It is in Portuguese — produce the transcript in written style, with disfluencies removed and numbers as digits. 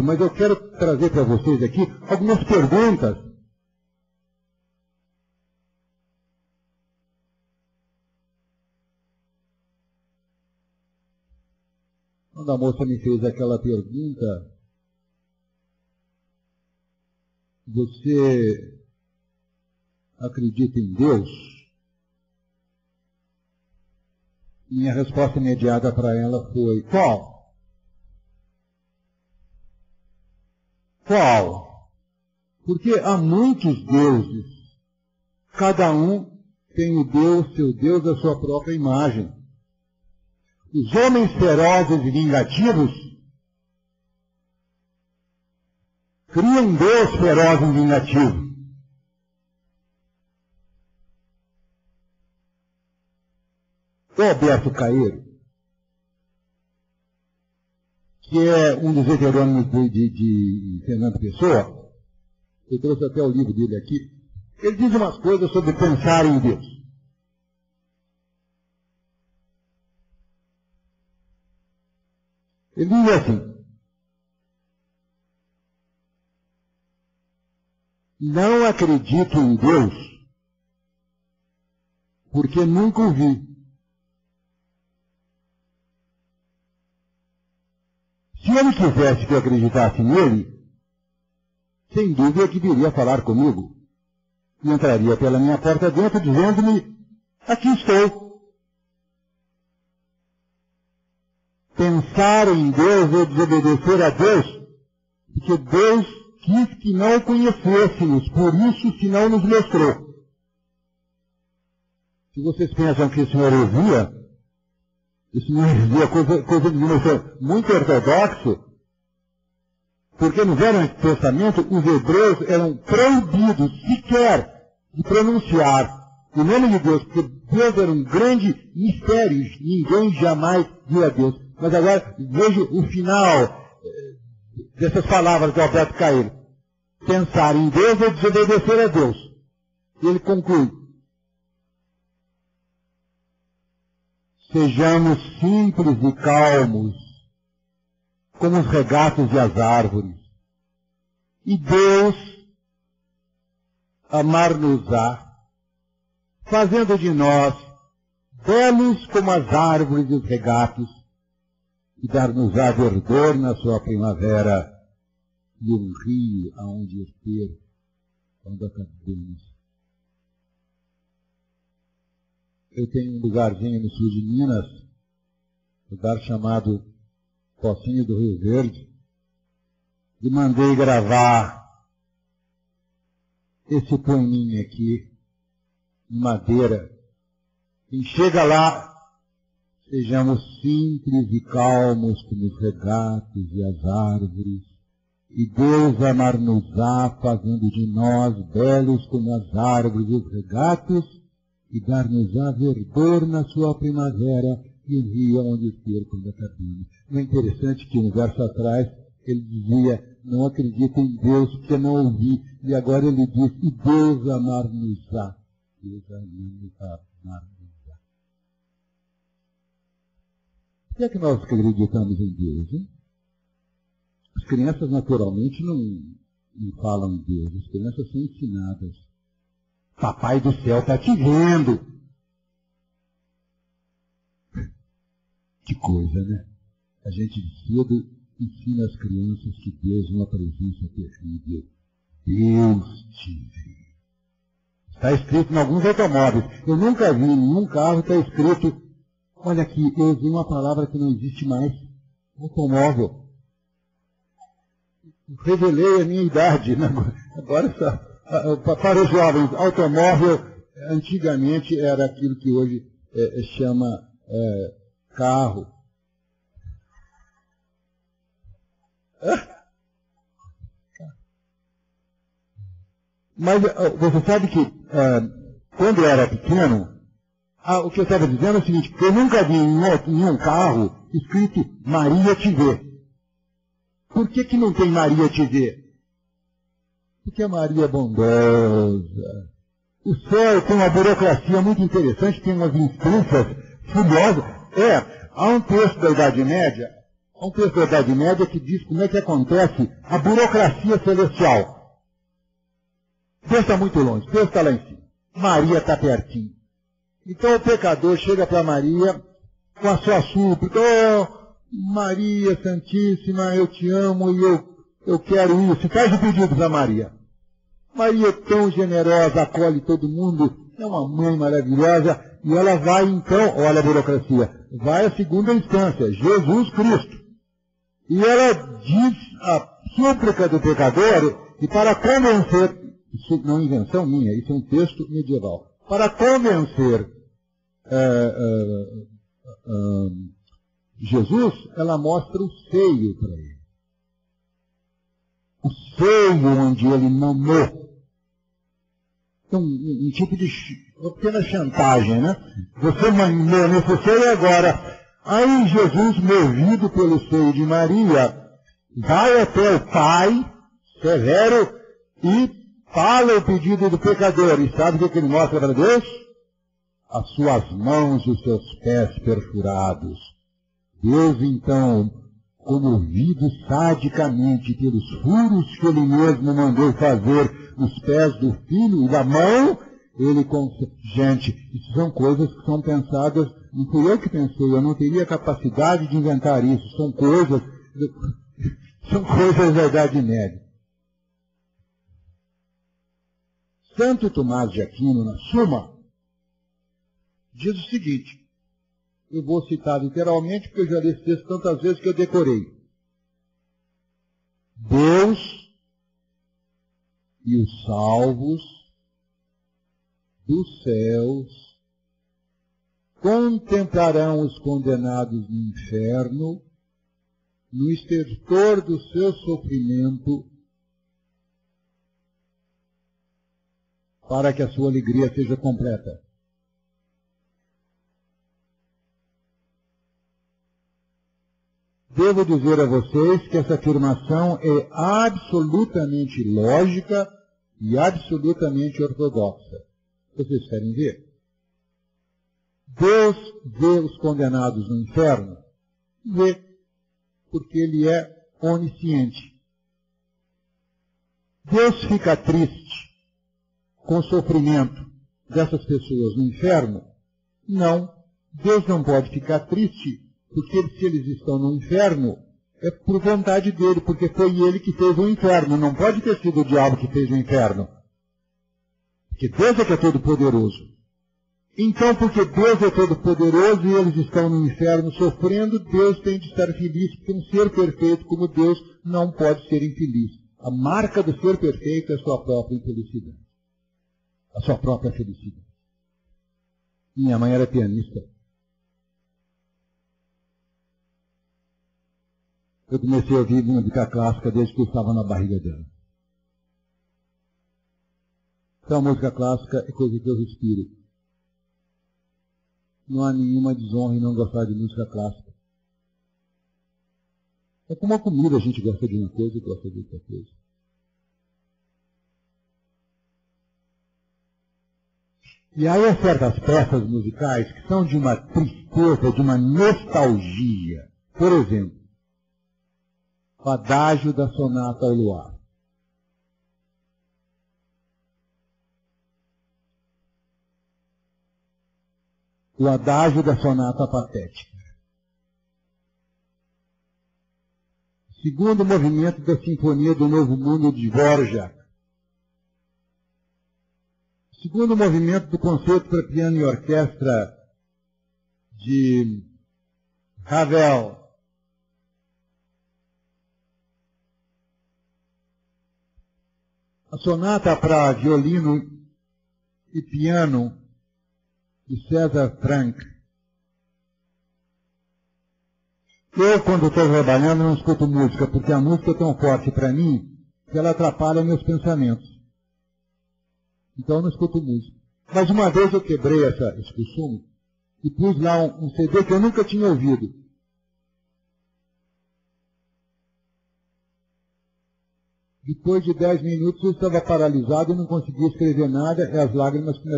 Mas eu quero trazer para vocês aqui algumas perguntas. Quando a moça me fez aquela pergunta, você acredita em Deus? Minha resposta imediata para ela foi: qual? Qual? Porque há muitos deuses. Cada um tem o Deus, seu Deus, a sua própria imagem. Os homens ferozes e vingativos criam um Deus feroz e vingativo. O Alberto Caeiro, que é um dos heterônimos de Fernando Pessoa, eu trouxe até o livro dele aqui, ele diz umas coisas sobre pensar em Deus. Ele diz assim: não acredito em Deus porque nunca o vi. Se ele quisesse que eu acreditasse nele, sem dúvida que viria falar comigo. E entraria pela minha porta dentro dizendo-me: aqui estou. Pensar em Deus ou desobedecer a Deus, porque Deus quis que não o conhecêssemos, por isso se não nos mostrou. Se vocês pensam que o Senhor ouvia, isso não dizia coisa de muito ortodoxo, porque no Velho Testamento os hebreus eram proibidos sequer de pronunciar o nome de Deus, porque Deus era um grande mistério, ninguém jamais viu a Deus. Mas agora vejo o final dessas palavras do Alberto Caeiro. Pensar em Deus é desobedecer a Deus. E ele conclui: sejamos simples e calmos, como os regatos e as árvores. E Deus amar-nos-á, fazendo de nós belos como as árvores e os regatos, e dar-nos-á verdor na sua primavera, e um rio aonde ir ter quando acabemos. Eu tenho um lugarzinho no sul de Minas, lugar chamado Pocinho do Rio Verde, e mandei gravar esse poeminha aqui, em madeira. Quem chega lá, sejamos simples e calmos como os regatos e as árvores, e Deus amar-nos-á, fazendo de nós belos como as árvores e os regatos, e dar-nos-á verdor na sua primavera, e um rio onde ter quando acabemos. Não é interessante que no verso atrás ele dizia: não acredito em Deus porque não ouvi, e agora ele diz: e Deus amar-nos-á. Deus amar-nos-á. Por que é que nós acreditamos em Deus, hein? As crianças naturalmente não falam em Deus, as crianças são ensinadas. Papai do céu está te vendo. Que coisa, né? A gente cedo ensina as crianças que Deus é uma presença terrível. Deus te vê. Está escrito em alguns automóveis. Eu nunca vi em nenhum carro está escrito: olha aqui, eu usei uma palavra que não existe mais. Automóvel. Revelei a minha idade. Né? Agora, para os jovens, automóvel antigamente era aquilo que hoje chama carro. Mas você sabe que quando eu era pequeno, o que eu estava dizendo é o seguinte: eu nunca vi em um carro escrito Maria te vê. Por que não tem Maria te vê? Porque a Maria é bondosa. O céu tem uma burocracia muito interessante, tem umas instâncias furiosas. Há um texto da Idade Média, Há um texto da Idade Média que diz como é que acontece a burocracia celestial. Deus está muito longe, Deus está lá em cima. Maria está pertinho. Então o pecador chega para Maria com a sua súplica: oh, Maria Santíssima, eu te amo e eu quero isso. Faz o pedido para Maria. Maria é tão generosa, acolhe todo mundo, é uma mãe maravilhosa, e ela vai então, olha a burocracia, vai à segunda instância, Jesus Cristo. E ela diz a súplica do pecador, e para convencer, isso não é invenção minha, isso é um texto medieval, para convencer Jesus, ela mostra o seio para ele. O seio onde ele mamou. Um tipo de uma pequena chantagem, né? Você mamou nesse seio e agora. Aí Jesus, movido pelo seio de Maria, vai até o Pai severo e fala o pedido do pecador. E sabe o que ele mostra para Deus? As suas mãos e os seus pés perfurados. Deus, então, comovido sadicamente pelos furos que ele mesmo mandou fazer nos pés do filho e da mão, ele... Gente, isso são coisas que são pensadas, não fui eu que pensei, eu não teria capacidade de inventar isso, são coisas da Idade Média. Santo Tomás de Aquino, na Suma, diz o seguinte, eu vou citar literalmente, porque eu já li esse texto tantas vezes que eu decorei. Deus e os salvos dos céus contemplarão os condenados no inferno, no estertor do seu sofrimento, para que a sua alegria seja completa. Devo dizer a vocês que essa afirmação é absolutamente lógica e absolutamente ortodoxa. Vocês querem ver? Deus vê os condenados no inferno? Vê, porque Ele é onisciente. Deus fica triste com o sofrimento dessas pessoas no inferno? Não. Deus não pode ficar triste, porque se eles estão no inferno, é por vontade dele, porque foi ele que fez o inferno. Não pode ter sido o diabo que fez o inferno. Porque Deus é que é todo-poderoso. Então, porque Deus é todo-poderoso e eles estão no inferno sofrendo, Deus tem de estar feliz, porque um ser perfeito como Deus não pode ser infeliz. A marca do ser perfeito é a sua própria infelicidade. A sua própria felicidade. Minha mãe era pianista. Eu comecei a ouvir música clássica desde que eu estava na barriga dela. Então, a música clássica é coisa que eu respiro. Não há nenhuma desonra em não gostar de música clássica. É como a comida, a gente gosta de uma coisa e gosta de outra coisa. E aí há certas peças musicais que são de uma tristeza, de uma nostalgia. Por exemplo, o adágio da sonata ao luar. O adágio da sonata patética. Segundo movimento da Sinfonia do Novo Mundo de Dvorak. Segundo movimento do Concerto para Piano e Orquestra de Ravel. A sonata para violino e piano de César Franck. Eu, quando estou trabalhando, não escuto música, porque a música é tão forte para mim que ela atrapalha meus pensamentos. Então eu não escuto música. Mas uma vez eu quebrei esse costume e pus lá um CD que eu nunca tinha ouvido. Depois de 10 minutos eu estava paralisado e não conseguia escrever nada e as lágrimas começaram.